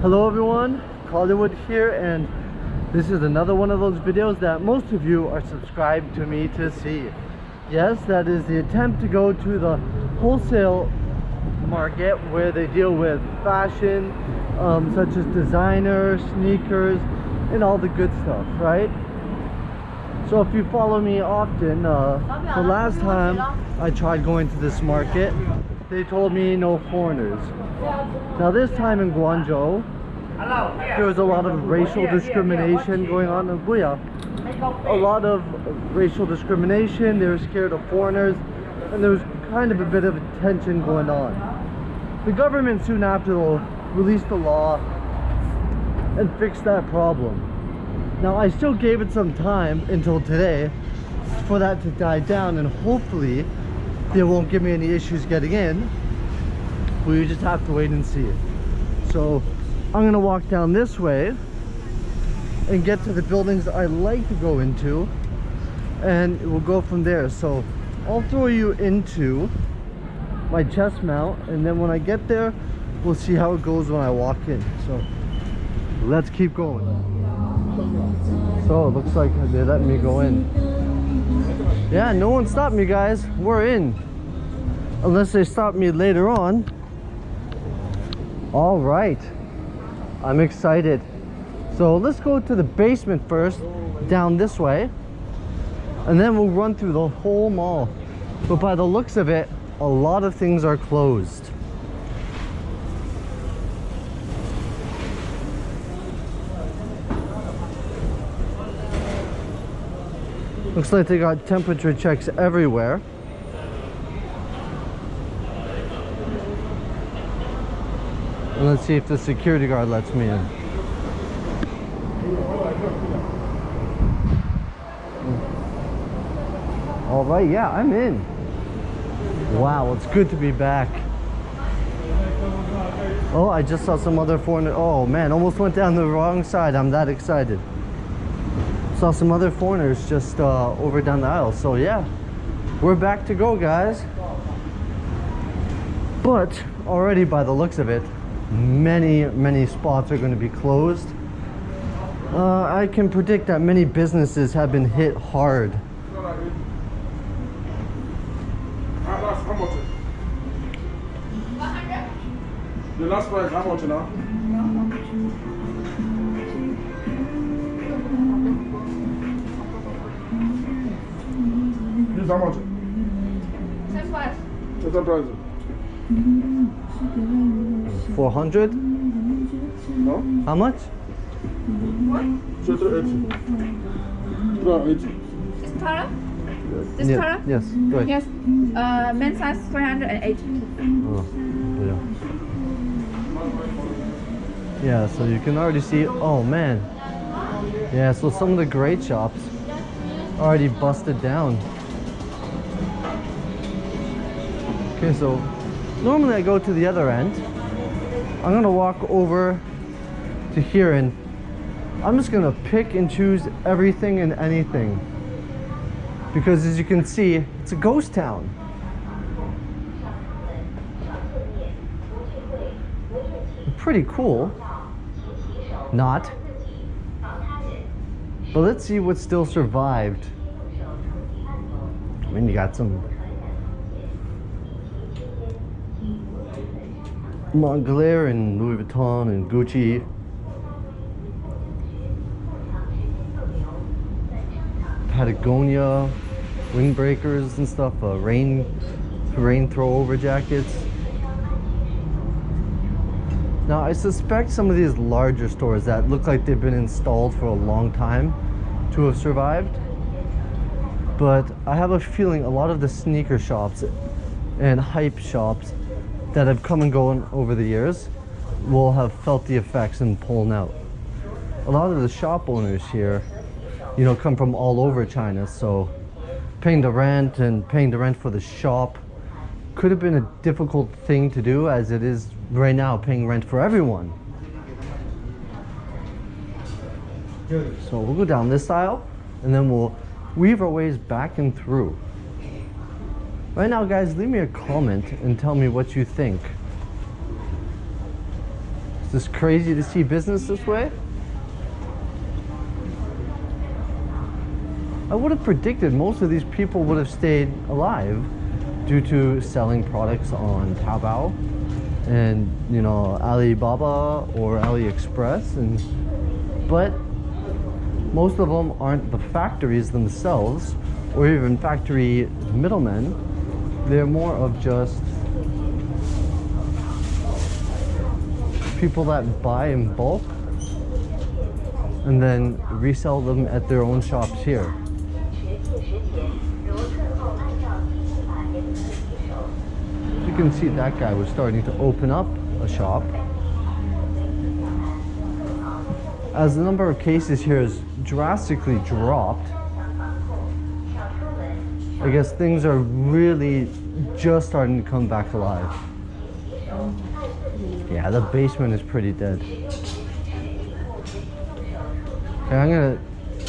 Hello everyone, Hollywood here, and this is another one of those videos that most of you are subscribed to me to see. Yes, that is the attempt to go to the wholesale market where they deal with fashion, such as designer, sneakers, and all the good stuff, right? So if you follow me often, the last time I tried going to this market, they told me no foreigners. Now this time in Guangzhou, there was a lot of racial discrimination going on in Booyah. A lot of racial discrimination, they were scared of foreigners, and there was kind of a bit of tension going on. The government soon after released a law and fixed that problem. Now I still gave it some time until today for that to die down, and hopefully they won't give me any issues getting in. We just have to wait and see. So I'm gonna walk down this way and get to the buildings I like to go into, and we'll go from there. So I'll throw you into my chest mount, and then when I get there, we'll see how it goes when I walk in. So let's keep going. So it looks like they let me go in. Yeah, no one stopped me, guys. We're in. Unless they stop me later on. All right, I'm excited. So let's go to the basement first, down this way, and then we'll run through the whole mall. But by the looks of it, a lot of things are closed. Looks like they got temperature checks everywhere. And let's see if the security guard lets me in. All right, yeah, I'm in. Wow, it's good to be back. Oh, I just saw some other foreigner. Oh man, almost went down the wrong side. I'm that excited. Saw some other foreigners just over down the aisle. So yeah, we're back to go, guys. But already by the looks of it, many spots are going to be closed. I can predict that many businesses have been hit hard. How much? 100. The last price, how much now? This how much? Same price. Same price. 400? No? How much? What? 380. This color? This Yeah, color? yes, go ahead. Yes. Men's size 380. Oh, yeah. Yeah, so you can already see, oh man. Yeah, so some of the great shops already busted down. Okay, so normally I go to the other end. I'm gonna walk over to here, and I'm just gonna pick and choose everything and anything, because as you can see, it's a ghost town. Pretty cool. Not. But let's see what still survived. I mean, you got some Montclair and Louis Vuitton and Gucci. Patagonia, windbreakers and stuff, rain throw over jackets. Now I suspect some of these larger stores that look like they've been installed for a long time to have survived, but I have a feeling a lot of the sneaker shops and hype shops that have come and gone over the years will have felt the effects and pulling out. A lot of the shop owners here, you know, come from all over China, so paying the rent for the shop could have been a difficult thing to do, as it is right now paying rent for everyone. So we'll go down this aisle and then we'll weave our ways back and through. Right now, guys, leave me a comment and tell me what you think. Is this crazy to see business this way? I would have predicted most of these people would have stayed alive due to selling products on Taobao and, you know, Alibaba or AliExpress, but most of them aren't the factories themselves or even factory middlemen. They're more of just people that buy in bulk and then resell them at their own shops here. You can see that guy was starting to open up a shop. As the number of cases here has drastically dropped, I guess things are really just starting to come back alive. Yeah, the basement is pretty dead. Okay, I'm gonna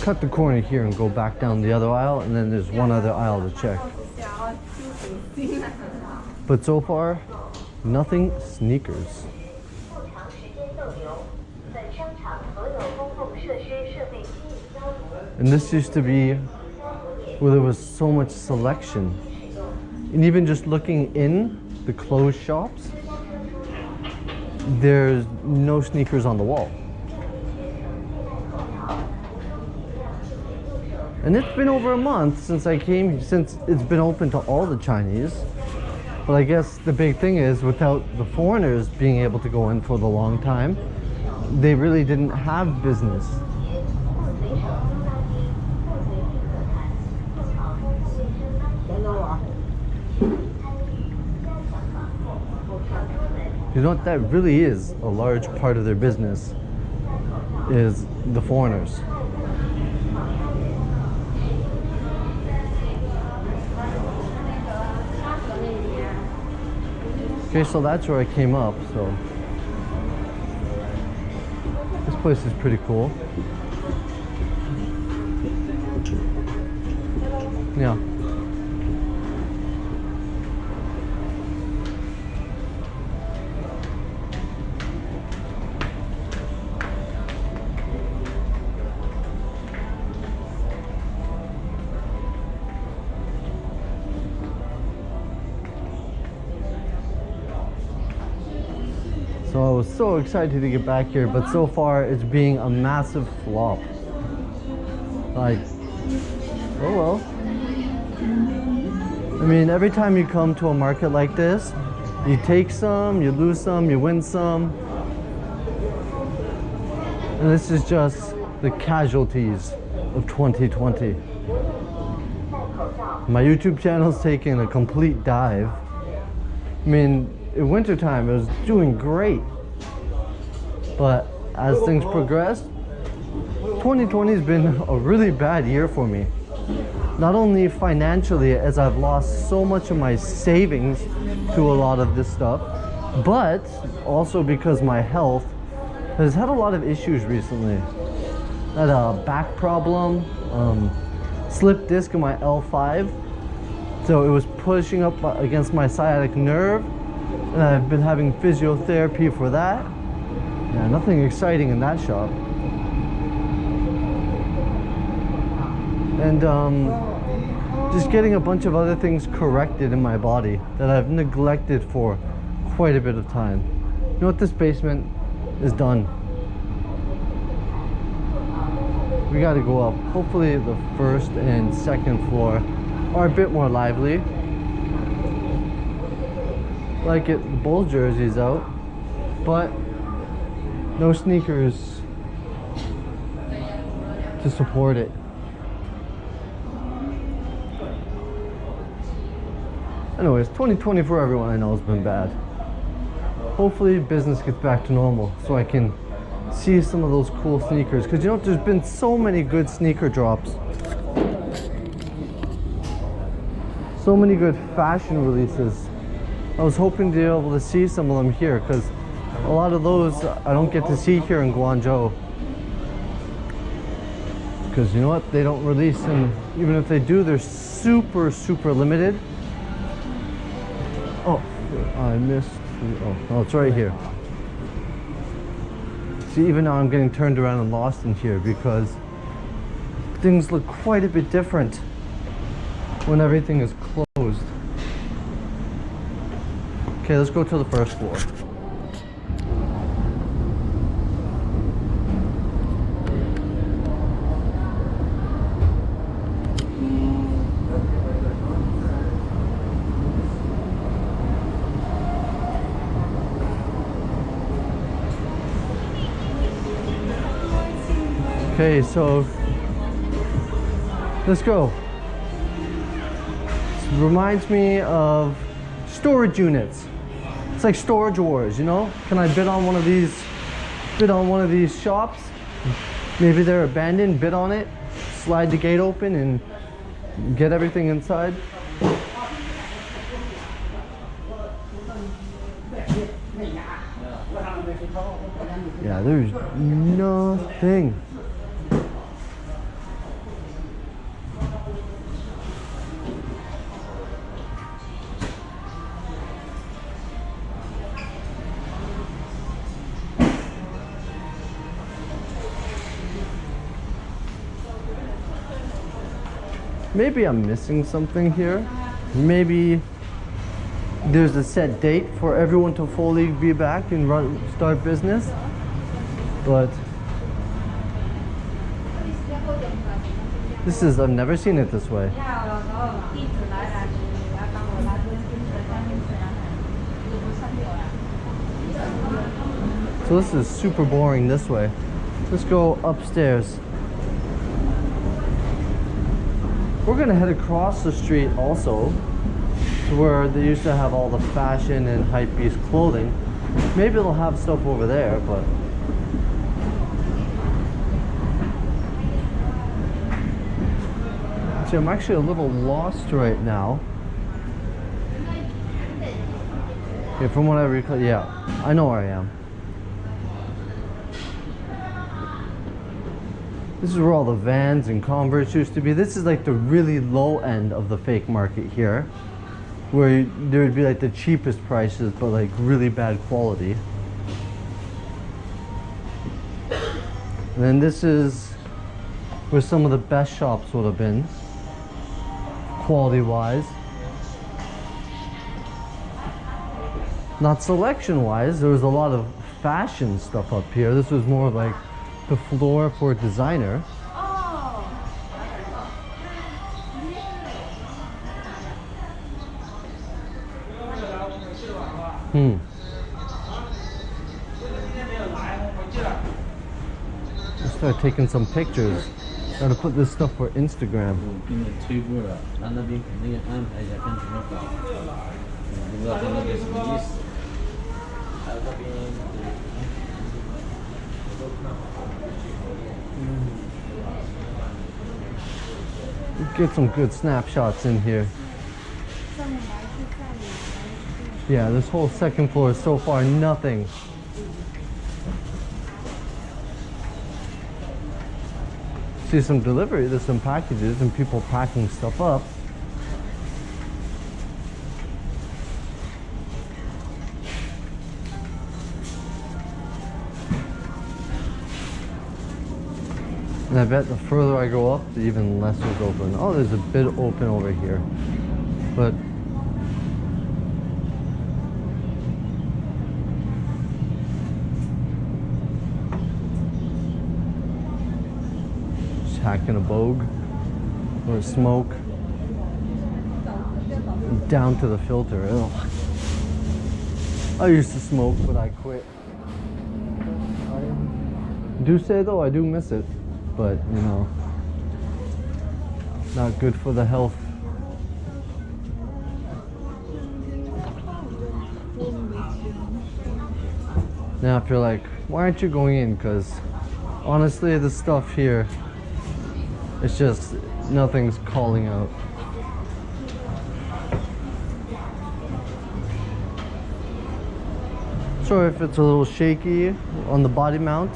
cut the corner here and go back down the other aisle, and then there's one other aisle to check. But so far, nothing sneakers. And this used to be where there was so much selection. And even just looking in the clothes shops, there's no sneakers on the wall. And it's been over a month since I came, since it's been open to all the Chinese. But I guess the big thing is, without the foreigners being able to go in for the long time, they really didn't have business. You know what, that really is a large part of their business, is the foreigners. Okay, so that's where I came up, so this place is pretty cool. Yeah. So I was so excited to get back here, but so far it's being a massive flop. Like, oh well. I mean, every time you come to a market like this, you take some, you lose some, you win some. And this is just the casualties of 2020. My YouTube channel's taking a complete dive. I mean, in wintertime, it was doing great. But as things progressed, 2020 has been a really bad year for me. Not only financially, as I've lost so much of my savings to a lot of this stuff, but also because my health has had a lot of issues recently. I had a back problem, slipped disc in my L5, so it was pushing up against my sciatic nerve, and I've been having physiotherapy for that. Yeah, nothing exciting in that shop. And just getting a bunch of other things corrected in my body that I've neglected for quite a bit of time. You know what, this basement is done. We gotta go up. Hopefully the first and second floor are a bit more lively. Like it, the Bulls jersey's out, but no sneakers to support it. Anyways, 2020 for everyone I know has been bad. Hopefully business gets back to normal so I can see some of those cool sneakers, because you know, there's been so many good sneaker drops. So many good fashion releases. I was hoping to be able to see some of them here, because a lot of those I don't get to see here in Guangzhou. Because you know what, they don't release them. Even if they do, they're super limited. Oh, I missed. Oh, it's right here. See, even now I'm getting turned around and lost in here because things look quite a bit different when everything is closed. Okay, let's go to the first floor. Okay, so let's go. This reminds me of storage units. It's like Storage Wars, you know? Can I bid on one of these shops? Maybe they're abandoned, bid on it, slide the gate open and get everything inside. Yeah, there's nothing. Maybe I'm missing something here. Maybe there's a set date for everyone to fully be back and start business. But I've never seen it this way. So this is super boring this way. Let's go upstairs. We're gonna head across the street also to where they used to have all the fashion and hypebeast clothing. Maybe they'll have stuff over there, but see, I'm actually a little lost right now. Okay, from what I recall, yeah, I know where I am. This is where all the Vans and Converse used to be. This is like the really low end of the fake market here, where there would be like the cheapest prices but like really bad quality. And then this is where some of the best shops would have been, quality wise. Not selection wise, there was a lot of fashion stuff up here. This was more like the floor for designer. Let's start taking some pictures. Gotta put this stuff for Instagram. Get some good snapshots in here. Yeah, this whole second floor is so far nothing. See some delivery, there's some packages and people packing stuff up. And I bet the further I go up, the even less is open. Oh, there's a bit open over here. But just hacking a bogue or a smoke down to the filter. Ugh. I used to smoke, but I quit. I do say though, I do miss it. But, you know, not good for the health. Now if you're like, why aren't you going in? Because honestly, the stuff here, it's just, nothing's calling out. Sorry if it's a little shaky on the body mount.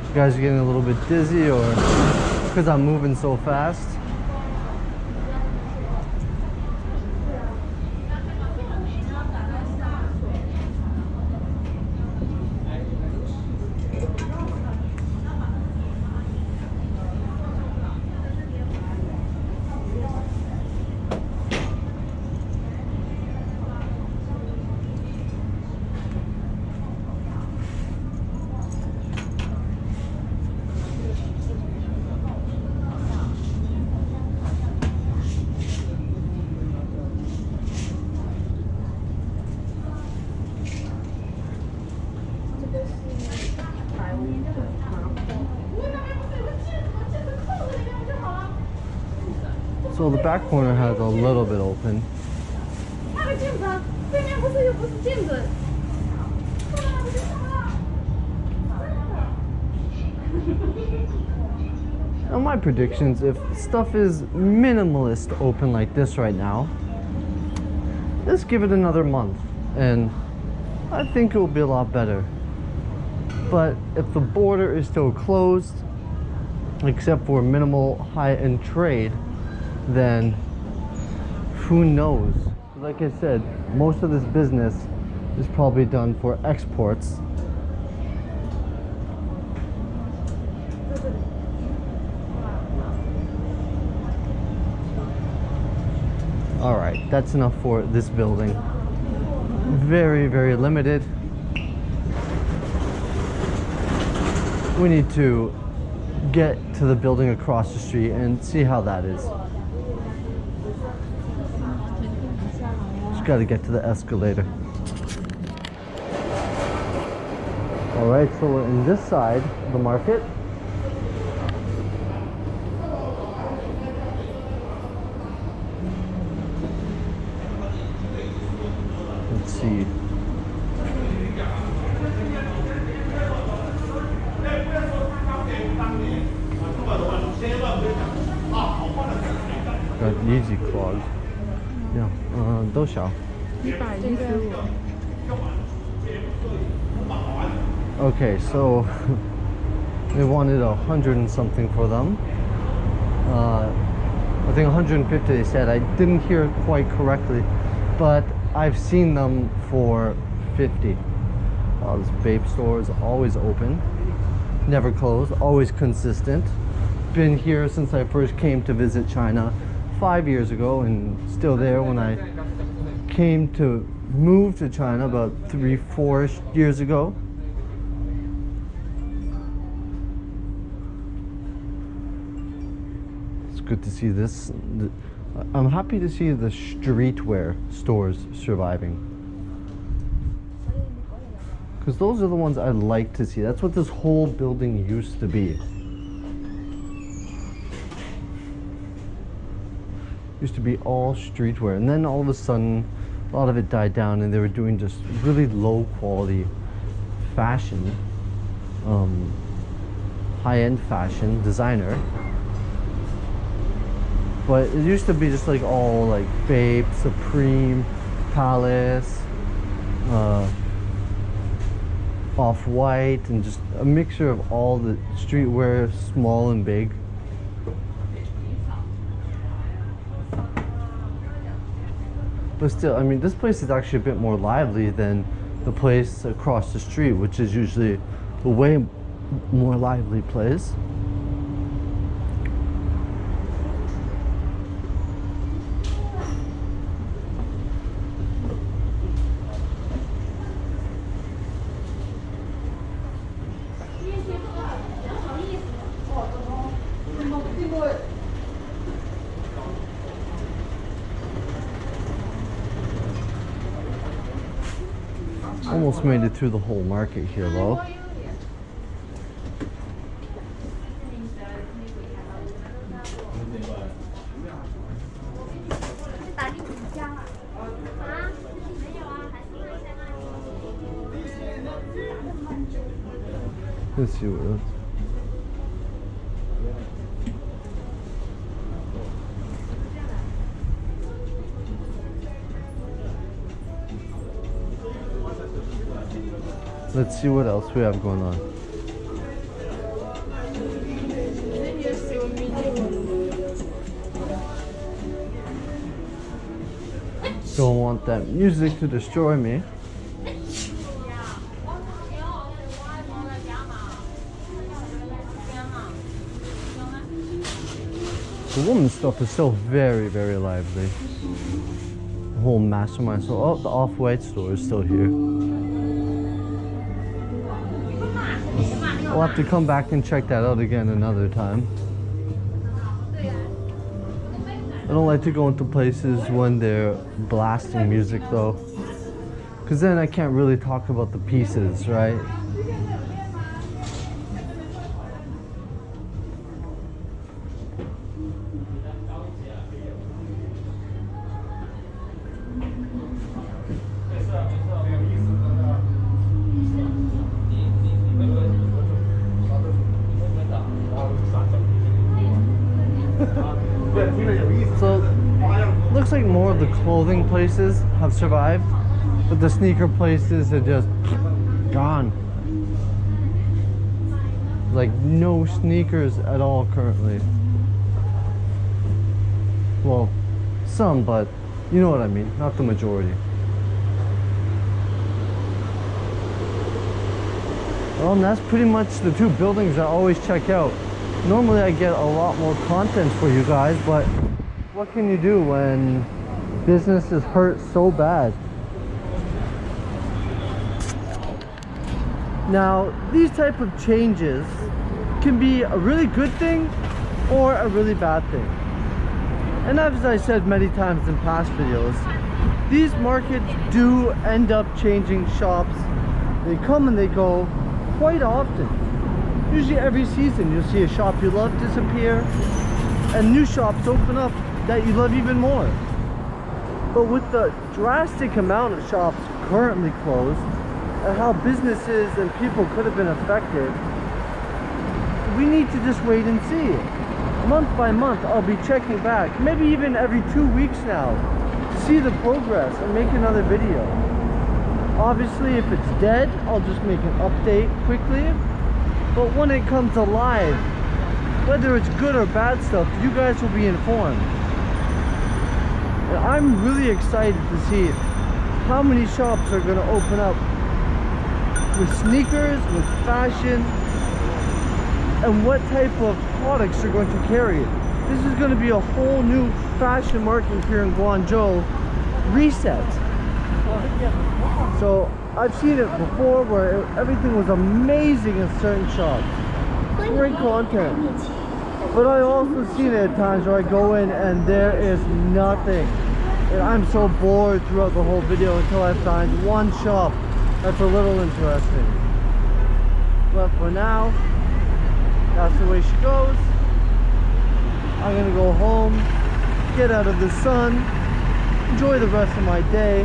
You guys are getting a little bit dizzy, or because I'm moving so fast. the back corner has a little bit open. Now my predictions, if stuff is minimalist open like this right now, let's give it another month and I think it will be a lot better. But if the border is still closed, except for minimal high-end trade, then who knows? Like I said, most of this business is probably done for exports. All right, that's enough for this building. Very, very limited. We need to get to the building across the street and see how that is. Just got to get to the escalator. All right, so we're in this side of the market. Let's see. Got easy clogs. Yeah, 多少? 115. Okay, so they wanted 100 and something for them. I think 150 they said. I didn't hear it quite correctly, but I've seen them for 50. This vape store is always open, never closed, always consistent. Been here since I first came to visit China 5 years ago, and still there when I came to move to China about 3-4 years ago. It's good to see this. I'm happy to see the streetwear stores surviving, because those are the ones I'd like to see. That's what this whole building used to be. Used to be all streetwear, and then all of a sudden a lot of it died down and they were doing just really low quality fashion, high-end fashion, designer. But it used to be just like all like Babe, Supreme, Palace, Off-White, and just a mixture of all the streetwear, small and big. But still, I mean, this place is actually a bit more lively than the place across the street, which is usually a way more lively place. Almost made it through the whole market here though. Let's see what else. Let's see what else we have going on. Don't want that music to destroy me. The woman's stuff is still very, very lively. The whole mastermind store. Oh, the Off-White store is still here. I'll have to come back and check that out again another time. I don't like to go into places when they're blasting music though, because then I can't really talk about the pieces, right? looks like more of the clothing places have survived, but the sneaker places are just gone. Like no sneakers at all currently. Well, some, but you know what I mean, not the majority. Well, and that's pretty much the two buildings I always check out. Normally I get a lot more content for you guys, but what can you do when business is hurt so bad? Now, these type of changes can be a really good thing or a really bad thing. And as I said many times in past videos, these markets do end up changing shops. They come and they go quite often. Usually every season you'll see a shop you love disappear and new shops open up that you love even more. But with the drastic amount of shops currently closed and how businesses and people could have been affected, we need to just wait and see. Month by month I'll be checking back, maybe even every 2 weeks now, to see the progress and make another video. Obviously if it's dead, I'll just make an update quickly, but when it comes alive, whether it's good or bad stuff, you guys will be informed. And I'm really excited to see how many shops are going to open up with sneakers, with fashion, and what type of products are going to carry it. This is going to be a whole new fashion market here in Guangzhou reset. So I've seen it before where everything was amazing in certain shops. Great content. But I also seen it at times where I go in and there is nothing. And I'm so bored throughout the whole video until I find one shop that's a little interesting. But for now, that's the way she goes. I'm gonna go home, get out of the sun, enjoy the rest of my day,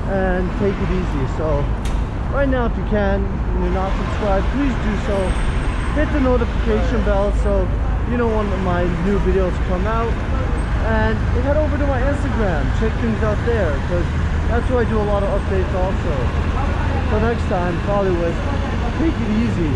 and take it easy. So right now, if you can, and you're not subscribed, please do so. Hit the notification bell so you know when my new videos come out, and head over to my Instagram, check things out there, because that's where I do a lot of updates also. So next time, Hollywood, take it easy.